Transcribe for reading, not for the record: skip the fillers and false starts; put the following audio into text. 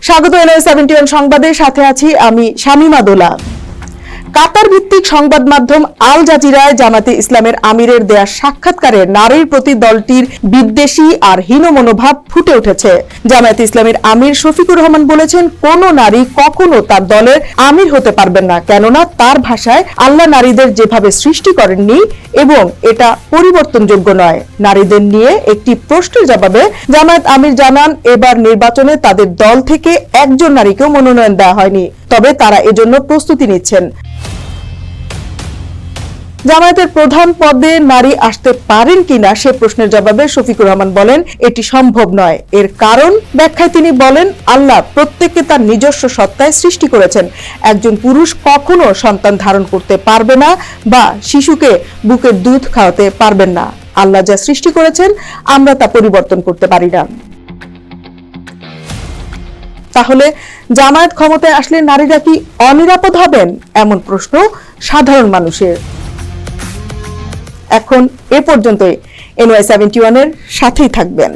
স্বাগত এনওএস 71 সংবাদে, সাথে আছি আমি শামীমা দোলা। কাতার ভিত্তিক সংবাদ মাধ্যম আল জাজিরায় জামাতে ইসলামের আমিরের দেয়া সাক্ষাৎকারে নারীর প্রতি দলটির বিদ্বেষী আর হীন মনোভাব ফুটে উঠেছে। জামায়াতে ইসলামের আমির শফিকুর রহমান বলেছেন, কোন নারী কখনো তার দলের আমির হতে পারবেন না, কেননা তার ভাষায় আল্লাহ নারীদের যেভাবে সৃষ্টি করেননি এবং এটা পরিবর্তনযোগ্য নয়। নারীদের নিয়ে একটি প্রশ্নের জবাবে জামায়াত আমির জানান, এবার নির্বাচনে তাদের দল থেকে একজন নারীকেও মনোনয়ন দেওয়া হয়নি, তবে তারা এজন্য প্রস্তুতি নিচ্ছেন। জামায়াতের প্রধান পদে নারী আসতে পারেন কিনা সে প্রশ্নের জবাবে শফিকুর রহমান বলেন, এটি সম্ভব নয়। এর কারণ ব্যাখ্যায় তিনি বলেন, আল্লাহ প্রত্যেককে তার নিজস্ব সত্তায় সৃষ্টি করেছেন। একজন পুরুষ কখনো সন্তান ধারণ করতে পারবে না বা শিশুকে বুকের দুধ খাওয়াতে পারবেন না। আল্লাহ যা সৃষ্টি করেছেন আমরা তা পরিবর্তন করতে পারি না। তাহলে জামায়াত ক্ষমতায় আসলে নারীরা কি অনিরাপদ হবেন? এমন প্রশ্ন সাধারণ মানুষের। এখন এ পর্যন্তই। এনওয়াই 71 এর সাথেই থাকবেন।